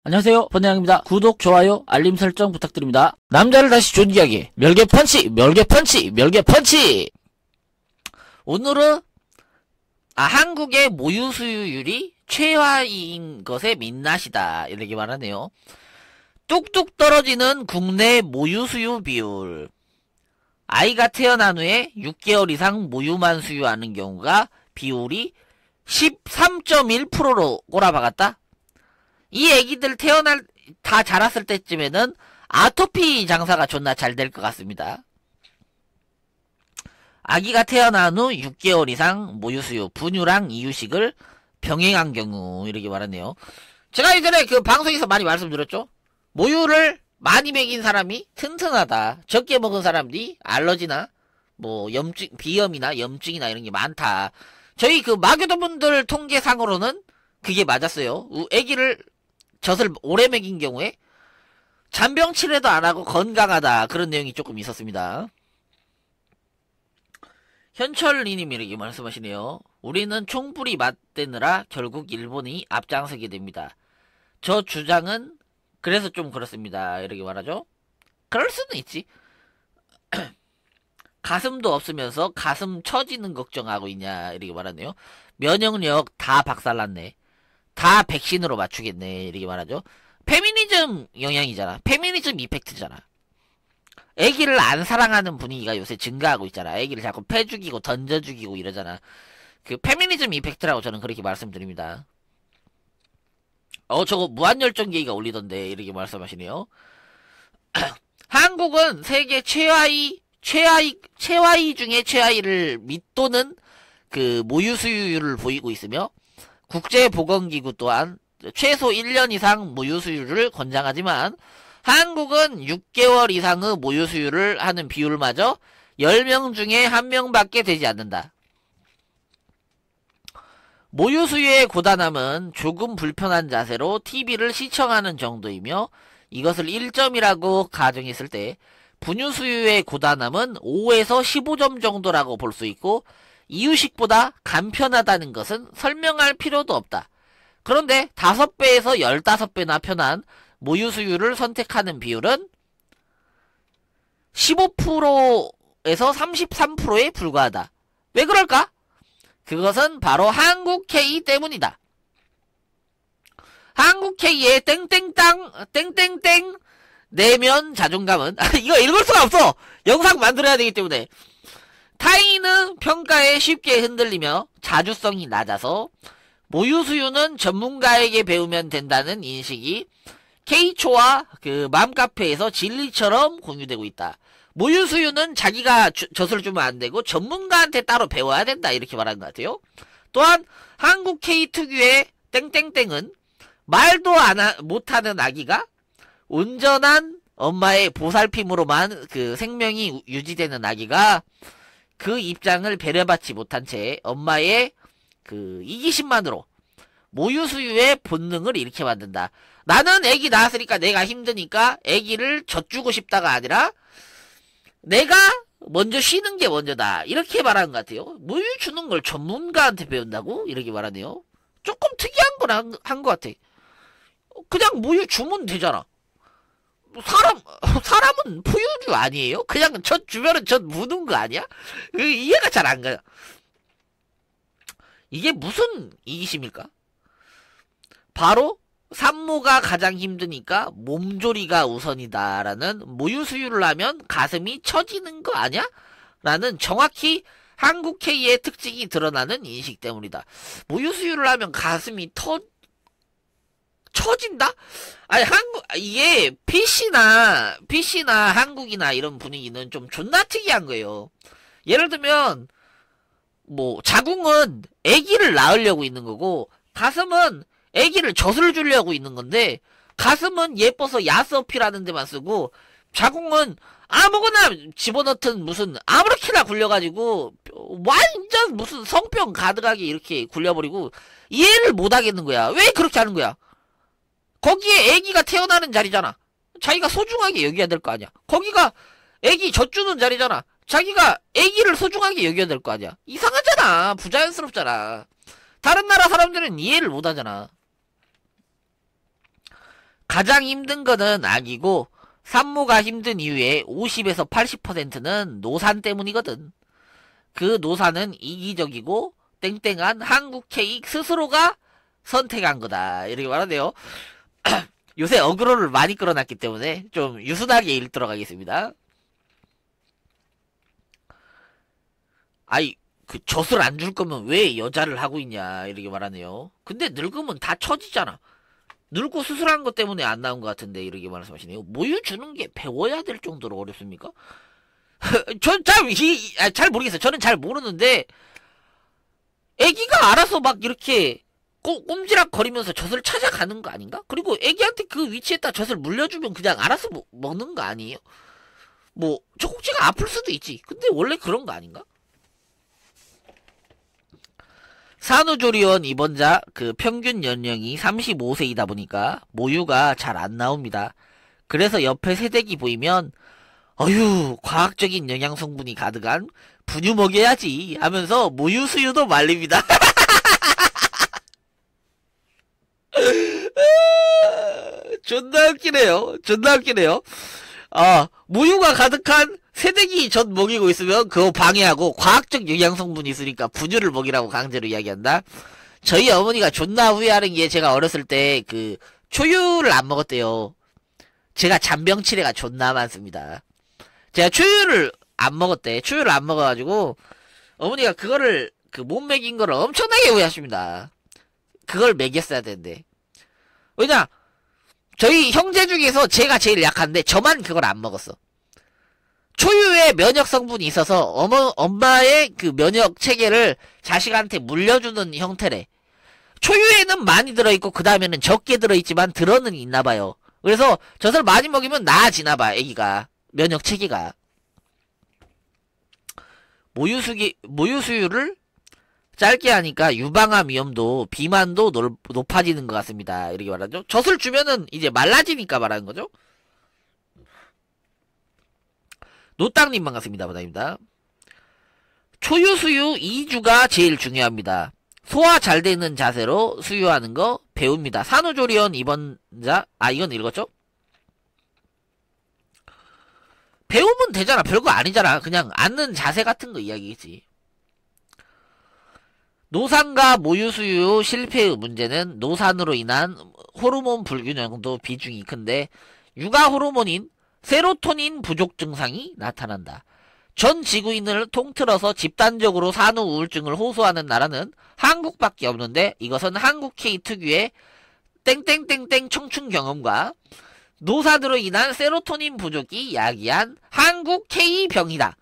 안녕하세요, 번양입니다. 구독, 좋아요, 알림 설정 부탁드립니다. 남자를 다시 존귀하게 멸개 펀치, 멸개 펀치, 멸개 펀치. 오늘은 한국의 모유 수유율이 최하위인 것의 민낯이다 이렇게 말하네요. 뚝뚝 떨어지는 국내 모유 수유 비율. 아이가 태어난 후에 6개월 이상 모유만 수유하는 경우가 비율이 13.1%로 꼬라박았다. 이 애기들 다 자랐을 때쯤에는 아토피 장사가 존나 잘 될 것 같습니다. 아기가 태어난 후 6개월 이상 모유수유, 분유랑 이유식을 병행한 경우 이렇게 말하네요. 제가 이전에 그 방송에서 많이 말씀드렸죠. 모유를 많이 먹인 사람이 튼튼하다. 적게 먹은 사람들이 알러지나 뭐 염증, 비염이나 염증이나 이런 게 많다. 저희 그 마교도분들 통계상으로는 그게 맞았어요. 애기를 젖을 오래 먹인 경우에 잔병 치레도 안 하고 건강하다. 그런 내용이 조금 있었습니다. 현철리님이 이렇게 말씀하시네요. 우리는 총불이 맞대느라 결국 일본이 앞장서게 됩니다. 저 주장은 그래서 좀 그렇습니다. 이렇게 말하죠. 그럴 수는 있지. 가슴도 없으면서 가슴 처지는 걱정하고 있냐 이렇게 말하네요. 면역력 다 박살났네. 다 백신으로 맞추겠네 이렇게 말하죠. 페미니즘 영향이잖아. 페미니즘 이펙트잖아. 애기를 안 사랑하는 분위기가 요새 증가하고 있잖아. 애기를 자꾸 패 죽이고 던져 죽이고 이러잖아. 그 페미니즘 이펙트라고 저는 그렇게 말씀드립니다. 저거 무한열정계기가 올리던데 이렇게 말씀하시네요. 한국은 세계 최하위 중에 최하위를 밑도는 그 모유 수유율을 보이고 있으며 국제보건기구 또한 최소 1년 이상 모유수유를 권장하지만 한국은 6개월 이상의 모유수유를 하는 비율마저 10명 중에 1명밖에 되지 않는다. 모유수유의 고단함은 조금 불편한 자세로 TV를 시청하는 정도이며 이것을 1점이라고 가정했을 때 분유수유의 고단함은 5에서 15점 정도라고 볼 수 있고 이유식보다 간편하다는 것은 설명할 필요도 없다. 그런데 5배에서 15배나 편한 모유수유를 선택하는 비율은 15%에서 33%에 불과하다. 왜 그럴까? 그것은 바로 한국K 때문이다. 한국K의 땡땡땅 내면 자존감은 이거 읽을 수가 없어. 영상 만들어야 되기 때문에. 타인의 평가에 쉽게 흔들리며 자주성이 낮아서 모유수유는 전문가에게 배우면 된다는 인식이 K초와 그 맘카페에서 진리처럼 공유되고 있다. 모유수유는 자기가 젖을 주면 안 되고 전문가한테 따로 배워야 된다. 이렇게 말하는 것 같아요. 또한 한국 K 특유의 땡땡땡은 말도 못하는 아기가 온전한 엄마의 보살핌으로만 그 생명이 유지되는 아기가 그 입장을 배려받지 못한 채 엄마의 그 이기심만으로 모유수유의 본능을 일으켜 만든다. 나는 애기 낳았으니까 내가 힘드니까 애기를 젖주고 싶다가 아니라 내가 먼저 쉬는 게 먼저다. 이렇게 말하는 것 같아요. 모유 주는 걸 전문가한테 배운다고? 이렇게 말하네요. 조금 특이한 건 한 것 같아. 그냥 모유 주면 되잖아. 사람은 포유류 아니에요? 그냥 젖 주면은 젖 묻은 거 아니야? 이해가 잘 안 가요. 이게 무슨 이기심일까? 바로 산모가 가장 힘드니까 몸조리가 우선이다라는 모유수유를 하면 가슴이 처지는 거 아니야? 라는 정확히 한국 K의 특징이 드러나는 인식 때문이다. 모유수유를 하면 가슴이 처진다? 아니, 이게, PC나 한국이나 이런 분위기는 좀 존나 특이한 거예요. 예를 들면, 뭐, 자궁은 아기를 낳으려고 있는 거고, 가슴은 아기를 젖을 주려고 있는 건데, 가슴은 예뻐서 야스 어필하는 데만 쓰고, 자궁은 아무거나 집어넣든 무슨, 아무렇게나 굴려가지고, 완전 무슨 성병 가득하게 이렇게 굴려버리고, 이해를 못 하겠는 거야. 왜 그렇게 하는 거야? 거기에 애기가 태어나는 자리잖아. 자기가 소중하게 여겨야 될 거 아니야. 거기가 애기 젖주는 자리잖아. 자기가 애기를 소중하게 여겨야 될 거 아니야. 이상하잖아. 부자연스럽잖아. 다른 나라 사람들은 이해를 못 하잖아. 가장 힘든 거는 아기고 산모가 힘든 이유의 50에서 80%는 노산 때문이거든. 그 노산은 이기적이고 땡땡한 한국 케이크 스스로가 선택한 거다. 이렇게 말하네요. 요새 어그로를 많이 끌어놨기 때문에 좀 유순하게 읽도록 하겠습니다. 아이, 그 젖을 안 줄 거면 왜 여자를 하고 있냐 이렇게 말하네요. 근데 늙으면 다 처지잖아. 늙고 수술한 것 때문에 안 나온 것 같은데 이렇게 말씀하시네요. 모유 주는 게 배워야 될 정도로 어렵습니까? 전 잘 모르겠어요. 저는 잘 모르는데 애기가 알아서 막 이렇게 꼼지락 거리면서 젖을 찾아가는 거 아닌가? 그리고 애기한테 그 위치에다 젖을 물려주면 그냥 알아서 먹는 거 아니에요? 뭐 젖꼭지가 아플 수도 있지. 근데 원래 그런 거 아닌가? 산후조리원 입원자 그 평균 연령이 35세이다 보니까 모유가 잘 안 나옵니다. 그래서 옆에 새댁이 보이면 어휴 과학적인 영양 성분이 가득한 분유 먹여야지 하면서 모유 수유도 말립니다. 존나 웃기네요. 존나 웃기네요. 모유가 가득한 새댁이 젖 먹이고 있으면 그거 방해하고 과학적 영양 성분이 있으니까 분유를 먹이라고 강제로 이야기한다. 저희 어머니가 존나 후회하는 게 제가 어렸을 때 그 초유를 안 먹었대요. 제가 잔병치레가 존나 많습니다. 제가 초유를 안 먹었대. 초유를 안 먹어가지고 어머니가 그거를 그 못 먹인 거를 엄청나게 후회하십니다. 그걸 먹였어야 되는데. 왜냐 저희 형제 중에서 제가 제일 약한데 저만 그걸 안 먹었어. 초유에 면역 성분이 있어서 엄마의 그 면역 체계를 자식한테 물려주는 형태래. 초유에는 많이 들어있고 그 다음에는 적게 들어있지만 들어는 있나봐요. 그래서 젖을 많이 먹이면 나아지나봐 애기가 면역 체계가. 모유수유를 짧게 하니까 유방암 위험도 비만도 높아지는 것 같습니다. 이렇게 말하죠. 젖을 주면은 이제 말라지니까 말하는 거죠. 노땅님 반갑습니다. 반갑습니다. 초유수유 2주가 제일 중요합니다. 소화 잘 되는 자세로 수유하는 거 배웁니다. 산후조리원 입원자 이건 읽었죠? 배우면 되잖아. 별거 아니잖아. 그냥 앉는 자세 같은 거 이야기겠지. 노산과 모유수유 실패의 문제는 노산으로 인한 호르몬 불균형도 비중이 큰데 육아 호르몬인 세로토닌 부족 증상이 나타난다. 전 지구인을 통틀어서 집단적으로 산후 우울증을 호소하는 나라는 한국밖에 없는데 이것은 한국 K 특유의 땡땡땡땡 청춘 경험과 노산으로 인한 세로토닌 부족이 야기한 한국 K 병이다.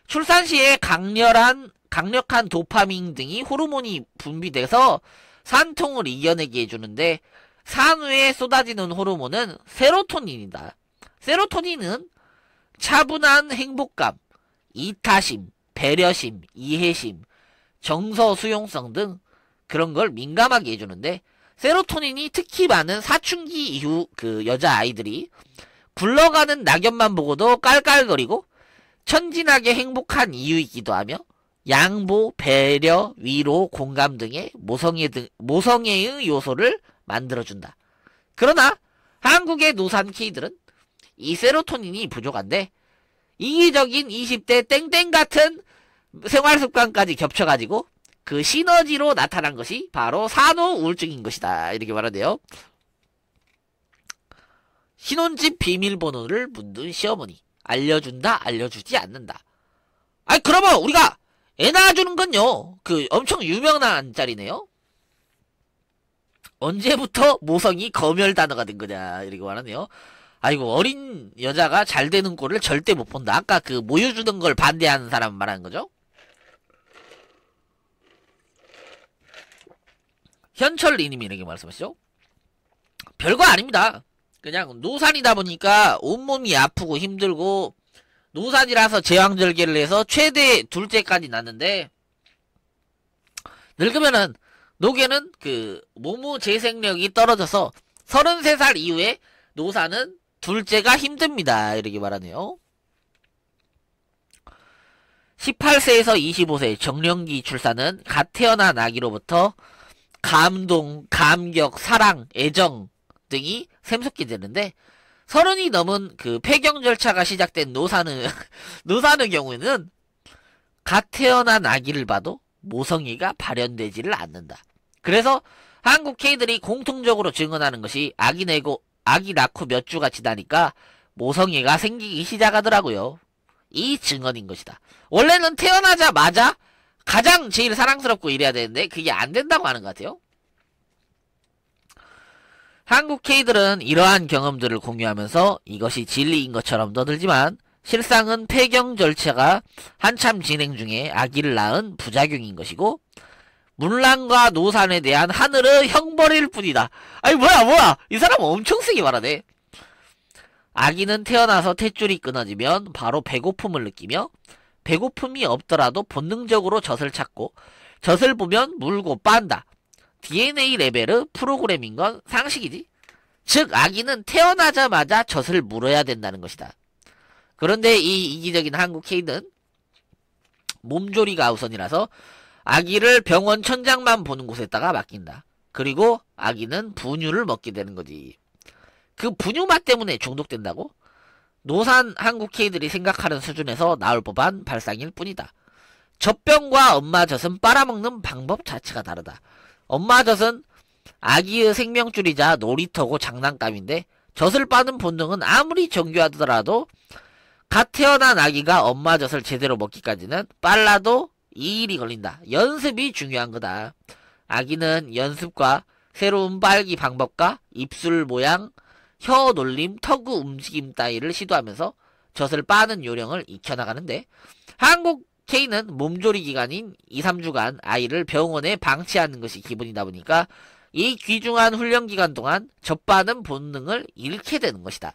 출산 시에 강력한 도파민 등이 호르몬이 분비돼서 산통을 이겨내게 해주는데 산후에 쏟아지는 호르몬은 세로토닌이다. 세로토닌은 차분한 행복감, 이타심, 배려심, 이해심, 정서 수용성 등 그런 걸 민감하게 해주는데 세로토닌이 특히 많은 사춘기 이후 그 여자아이들이 굴러가는 낙엽만 보고도 깔깔거리고 천진하게 행복한 이유이기도 하며 양보, 배려, 위로, 공감 등의 모성애의 요소를 만들어준다. 그러나 한국의 노산 K들은 이 세로토닌이 부족한데 이기적인 20대 땡땡 같은 생활습관까지 겹쳐가지고 그 시너지로 나타난 것이 바로 산후 우울증인 것이다. 이렇게 말하네요. 신혼집 비밀번호를 묻는 시어머니. 알려준다, 알려주지 않는다. 아니 그러면 우리가 애 낳아주는 건요 그 엄청 유명한 짤이네요. 언제부터 모성이 검열 단어가 된 거냐 이렇게 말하네요. 아이고 어린 여자가 잘 되는 꼴을 절대 못 본다. 아까 그 모유 주는 걸 반대하는 사람 말하는 거죠. 현철리님이 이렇게 말씀하시죠. 별거 아닙니다. 그냥 노산이다 보니까 온몸이 아프고 힘들고 노산이라서 제왕절개를 해서 최대 둘째까지 낳는데 늙으면은 노개는 그 모무 재생력이 떨어져서 33살 이후에 노산은 둘째가 힘듭니다. 이렇게 말하네요. 18세에서 25세 정년기 출산은 갓 태어난 아기로부터 감동, 감격, 사랑, 애정 등이 샘솟게 되는데, 30이 넘은 그 폐경 절차가 시작된 노산의 노산의 경우에는 갓 태어난 아기를 봐도 모성애가 발현되지를 않는다. 그래서 한국 K들이 공통적으로 증언하는 것이 아기 낳고 몇 주가 지나니까 모성애가 생기기 시작하더라고요. 이 증언인 것이다. 원래는 태어나자마자 가장 제일 사랑스럽고 이래야 되는데 그게 안 된다고 하는 것 같아요. 한국 K들은 이러한 경험들을 공유하면서 이것이 진리인 것처럼 떠들지만 실상은 폐경 절차가 한참 진행 중에 아기를 낳은 부작용인 것이고 문란과 노산에 대한 하늘의 형벌일 뿐이다. 아니 뭐야 이 사람 엄청 세게 말하네. 아기는 태어나서 탯줄이 끊어지면 바로 배고픔을 느끼며 배고픔이 없더라도 본능적으로 젖을 찾고 젖을 보면 물고 빤다. DNA 레벨의 프로그램인 건 상식이지. 즉 아기는 태어나자마자 젖을 물어야 된다는 것이다. 그런데 이 이기적인 한국 K는 몸조리가 우선이라서 아기를 병원 천장만 보는 곳에다가 맡긴다. 그리고 아기는 분유를 먹게 되는 거지. 그 분유 맛 때문에 중독된다고? 노산 한국 K들이 생각하는 수준에서 나올 법한 발상일 뿐이다. 젖병과 엄마 젖은 빨아먹는 방법 자체가 다르다. 엄마 젖은 아기의 생명줄이자 놀이터고 장난감인데 젖을 빠는 본능은 아무리 정교하더라도 갓 태어난 아기가 엄마 젖을 제대로 먹기까지는 빨라도 2일이 걸린다. 연습이 중요한 거다. 아기는 연습과 새로운 빨기 방법과 입술 모양, 혀 놀림, 턱의 움직임 따위를 시도하면서 젖을 빠는 요령을 익혀나가는데 한국 K는 몸조리 기간인 2, 3주간 아이를 병원에 방치하는 것이 기본이다 보니까 이 귀중한 훈련 기간 동안 젖빠는 본능을 잃게 되는 것이다.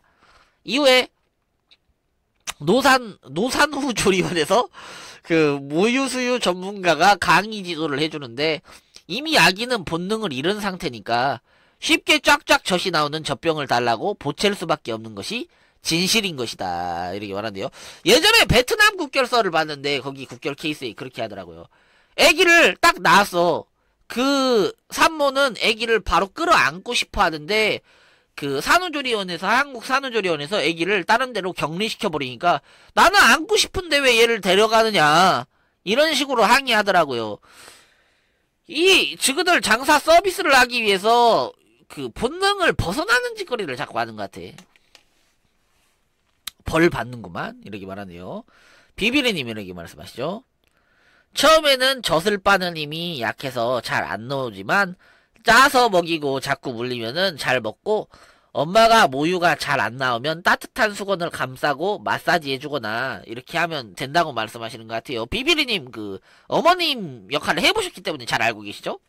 이후에 노산후 조리원에서 그 모유수유 전문가가 강의 지도를 해주는데 이미 아기는 본능을 잃은 상태니까 쉽게 쫙쫙 젖이 나오는 젖병을 달라고 보챌 수밖에 없는 것이 진실인 것이다. 이렇게 말하는데요. 예전에 베트남 국결서를 봤는데 거기 국결 케이스에 그렇게 하더라고요. 아기를 딱 낳았어. 그 산모는 아기를 바로 끌어안고 싶어 하는데 그 산후조리원에서 한국 산후조리원에서 아기를 다른 데로 격리시켜버리니까 나는 안고 싶은데 왜 얘를 데려가느냐 이런 식으로 항의하더라고요. 이 지그들 장사 서비스를 하기 위해서 그 본능을 벗어나는 짓거리를 자꾸 하는 것 같아. 벌 받는구만 이렇게 말하네요. 비비리님 이렇게 말씀하시죠. 처음에는 젖을 빠는 힘이 약해서 잘 안 나오지만 짜서 먹이고 자꾸 물리면은 잘 먹고 엄마가 모유가 잘 안 나오면 따뜻한 수건을 감싸고 마사지 해주거나 이렇게 하면 된다고 말씀하시는 것 같아요. 비비리님 그 어머님 역할을 해보셨기 때문에 잘 알고 계시죠?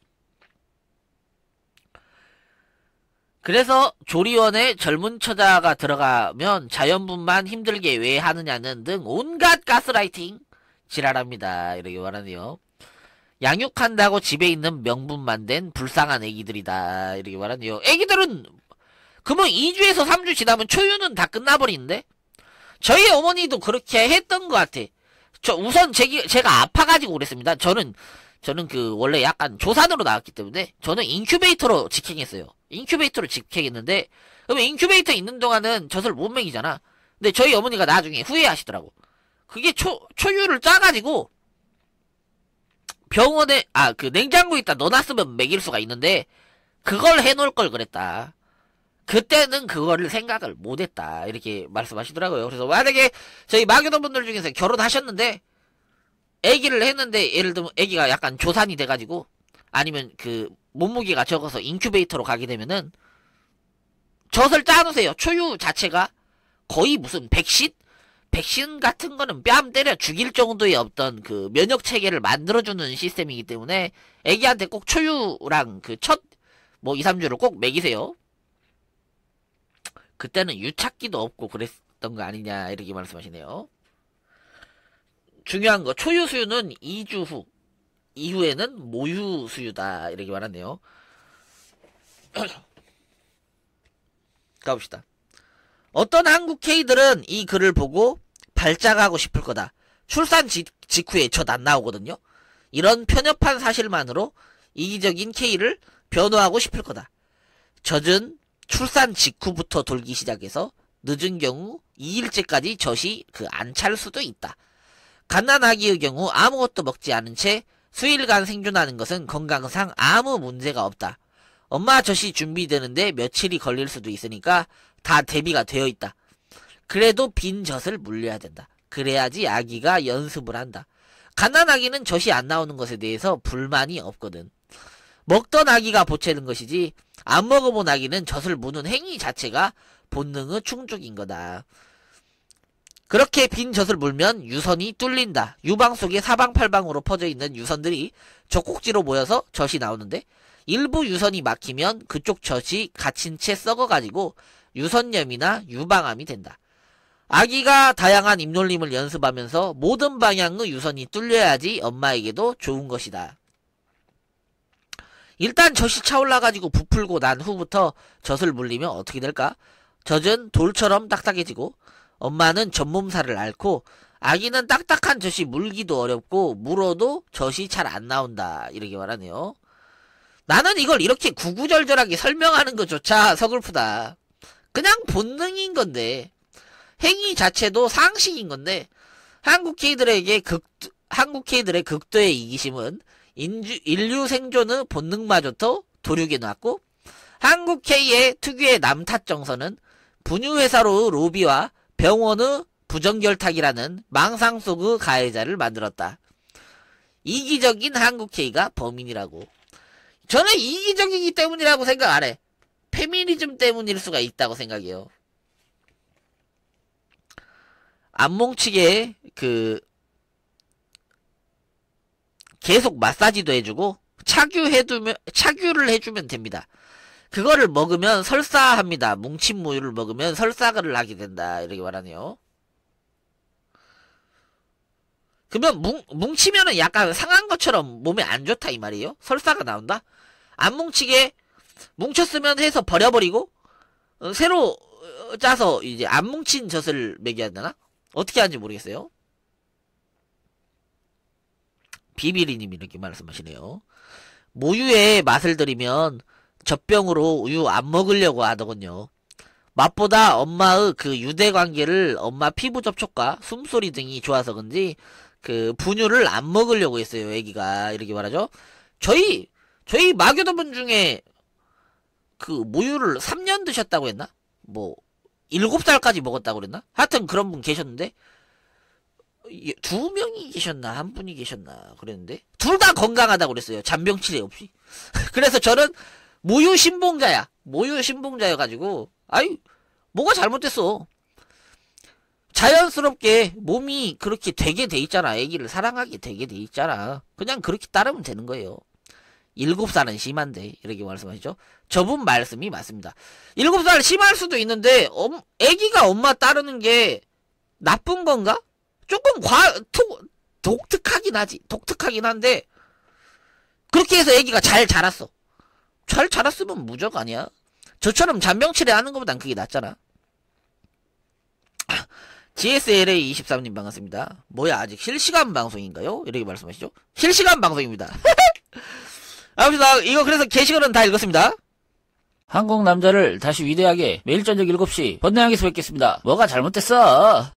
그래서 조리원에 젊은 처자가 들어가면 자연분만 힘들게 왜 하느냐는 등 온갖 가스라이팅 지랄합니다. 이렇게 말하네요. 양육한다고 집에 있는 명분만 된 불쌍한 애기들이다. 이렇게 말하네요. 애기들은 그러면 2주에서 3주 지나면 초유는 다 끝나버리는데? 저희 어머니도 그렇게 했던 것 같아. 우선 제가 아파가지고 그랬습니다. 저는 그 원래 약간 조산으로 나왔기 때문에 저는 인큐베이터로 직행했어요. 인큐베이터로 직행했는데 그러면 인큐베이터 있는 동안은 젖을 못 먹이잖아. 근데 저희 어머니가 나중에 후회하시더라고. 그게 초유를 짜가지고 병원에 그 냉장고에다 넣어놨으면 먹일 수가 있는데 그걸 해놓을 걸 그랬다. 그때는 그거를 생각을 못했다. 이렇게 말씀하시더라고요. 그래서 만약에 저희 마교도분들 중에서 결혼하셨는데 아기를 했는데 예를 들면 아기가 약간 조산이 돼가지고 아니면 그 몸무게가 적어서 인큐베이터로 가게 되면은 젖을 짜놓으세요. 초유 자체가 거의 무슨 백신 같은 거는 뺨 때려 죽일 정도의 어떤 그 면역 체계를 만들어주는 시스템이기 때문에 애기한테 꼭 초유랑 그 첫 뭐 2, 3주를 꼭 먹이세요. 그때는 유착기도 없고 그랬던 거 아니냐 이렇게 말씀하시네요. 중요한 거 초유 수유는 2주 후 이후에는 모유 수유다 이렇게 말하네요. 가봅시다. 어떤 한국 K들은 이 글을 보고 발작하고 싶을 거다. 출산 직후에 젖 안 나오거든요. 이런 편협한 사실만으로 이기적인 K를 변호하고 싶을 거다. 젖은 출산 직후부터 돌기 시작해서 늦은 경우 2일째까지 젖이 안 찰 수도 있다. 갓난아기의 경우 아무것도 먹지 않은 채 수일간 생존하는 것은 건강상 아무 문제가 없다. 엄마 젖이 준비되는데 며칠이 걸릴 수도 있으니까 다 대비가 되어 있다. 그래도 빈 젖을 물려야 된다. 그래야지 아기가 연습을 한다. 갓난아기는 젖이 안 나오는 것에 대해서 불만이 없거든. 먹던 아기가 보채는 것이지 안 먹어본 아기는 젖을 무는 행위 자체가 본능의 충족인 거다. 그렇게 빈 젖을 물면 유선이 뚫린다. 유방 속에 사방팔방으로 퍼져있는 유선들이 젖꼭지로 모여서 젖이 나오는데 일부 유선이 막히면 그쪽 젖이 갇힌 채 썩어가지고 유선염이나 유방암이 된다. 아기가 다양한 입놀림을 연습하면서 모든 방향의 유선이 뚫려야지 엄마에게도 좋은 것이다. 일단 젖이 차올라가지고 부풀고 난 후부터 젖을 물리면 어떻게 될까? 젖은 돌처럼 딱딱해지고 엄마는 젖몸살을 앓고 아기는 딱딱한 젖이 물기도 어렵고 물어도 젖이 잘 안 나온다. 이렇게 말하네요. 나는 이걸 이렇게 구구절절하게 설명하는 것조차 서글프다. 그냥 본능인 건데 행위 자체도 상식인 건데 한국 K들의 극도의 이기심은 인류 생존의 본능마저도 도륙해 놨고 한국 K의 특유의 남탓 정서는 분유회사로의 로비와 병원의 부정결탁이라는 망상 속의 가해자를 만들었다. 이기적인 한국 K가 범인이라고. 저는 이기적이기 때문이라고 생각 안 해. 페미니즘 때문일 수가 있다고 생각해요. 안몽치게 계속 마사지도 해주고 착유를 해주면 됩니다. 그거를 먹으면 설사합니다. 뭉친 모유를 먹으면 설사를 하게 된다. 이렇게 말하네요. 그러면 뭉치면은 약간 상한 것처럼 몸에 안 좋다 이 말이에요. 설사가 나온다. 안 뭉치게 뭉쳤으면 해서 버려버리고 새로 짜서 이제 안 뭉친 젖을 먹여야 되나? 어떻게 하는지 모르겠어요. 비비리님이 이렇게 말씀하시네요. 모유에 맛을 들이면 젖병으로 우유 안 먹으려고 하더군요. 맛보다 엄마의 유대관계를 엄마 피부 접촉과 숨소리 등이 좋아서 그런지 분유를 안 먹으려고 했어요. 애기가 이렇게 말하죠. 저희 마교도분 중에 모유를 3년 드셨다고 했나? 7살까지 먹었다고 그랬나? 하여튼 그런 분 계셨는데 2명이 계셨나? 1분이 계셨나? 그랬는데 둘 다 건강하다고 그랬어요. 잔병치레 없이. 그래서 저는 모유 신봉자여가지고 뭐가 잘못됐어. 자연스럽게 몸이 그렇게 되게 돼 있잖아. 애기를 사랑하게 되게 돼 있잖아. 그냥 그렇게 따르면 되는 거예요. 7살은 심한데 이렇게 말씀하시죠. 저분 말씀이 맞습니다. 7살 심할 수도 있는데 애기가 엄마 따르는 게 나쁜 건가? 조금 독특하긴 한데 그렇게 해서 애기가 잘 자랐어. 잘 자랐으면 무적 아니야? 저처럼 잔병치레 하는 것보단 그게 낫잖아. GSLA23님 반갑습니다. 뭐야 아직 실시간 방송인가요? 이렇게 말씀하시죠. 실시간 방송입니다. 아무튼 이거 그래서 게시글은 다 읽었습니다. 한국 남자를 다시 위대하게 매일 저녁 7시 번뇌항에서 뵙겠습니다. 뭐가 잘못됐어?